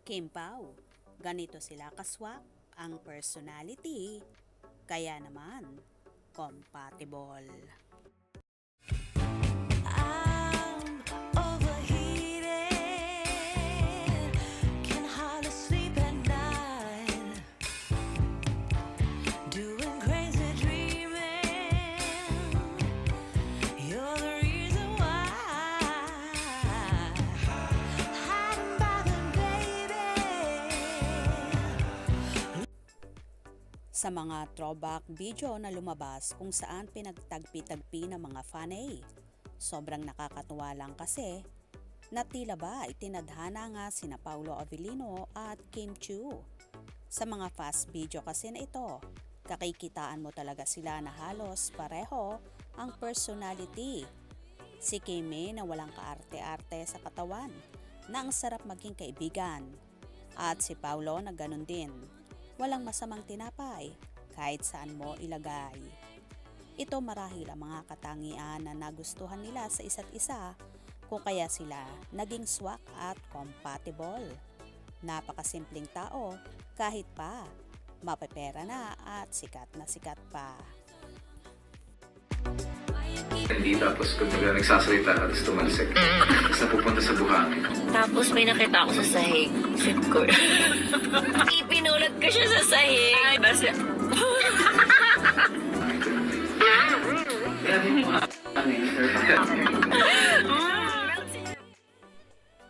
Kim Pao, ganito sila kaswak ang personality, kaya naman compatible. I'm overheated, can hardly sleep at night, doing crazy dreaming, you're the reason why, hiding by the baby. Sa mga throwback video na lumabas kung saan pinagtagpi-tagpi ng mga fanay, sobrang nakakatuwa lang kasi na tila ba itinadhana nga sina Paulo Avellino at Kim Chiu. Sa mga fast video kasi na ito, kakikitaan mo talaga sila na halos pareho ang personality. Si Kimi na walang kaarte-arte sa katawan, na ang sarap maging kaibigan. At si Paulo na ganun din, walang masamang tinapay kahit saan mo ilagay. Ito marahil ang mga katangian na nagustuhan nila sa isa't isa kung kaya sila naging swak at compatible. Napakasimpleng tao kahit pa mapepera na at sikat pa. Hindi tapos kumbaga nagsasalita at gusto tumalsik. Tapos napupunta sa buhangin. Tapos may nakita ako sa sahig. Shit ko. Ipinulot ko siya sa sahig. Tapos,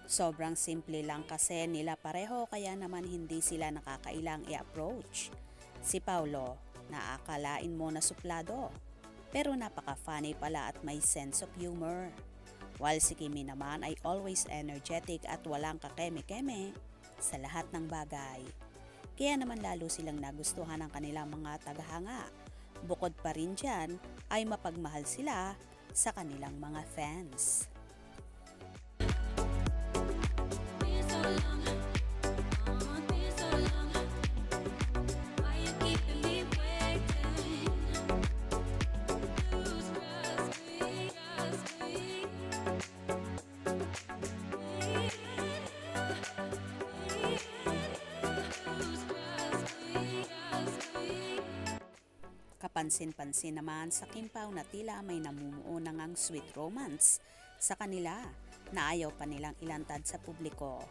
Sobrang simple lang kasi nila pareho kaya naman hindi sila nakakailang i-approach. Si Paulo, naakalain mo na suplado, pero napaka-funny pala at may sense of humor. While si Kimi naman ay always energetic at walang kakeme-keme sa lahat ng bagay. Kaya naman lalo silang nagustuhan ng kanilang mga tagahanga. Bukod pa rin dyan ay mapagmahal sila sa kanilang mga fans. Kapansin-pansin naman sa Kim Pao na tila may namumuo na ngang sweet romance sa kanila na ayaw pa nilang ilantad sa publiko.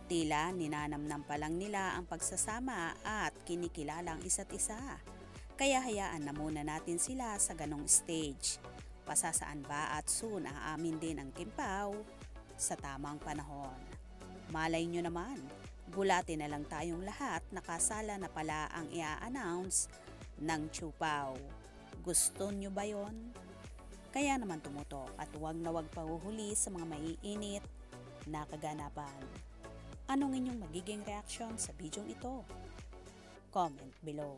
Tila ninanamnam pa lang nila ang pagsasama at kinikilalang isa't isa. Kaya hayaan na muna natin sila sa ganong stage. Pasasaan ba at soon aamin din ang Kim Pao sa tamang panahon. Malay nyo naman, gulatin na lang tayong lahat na kasala na pala ang i-announce ng Chiu Pao. Gusto nyo ba yon? Kaya naman tumutok at huwag na huwag pahuhuli sa mga maiinit na kaganapan. Anong inyong magiging reaksyon sa bidyong ito? Comment below.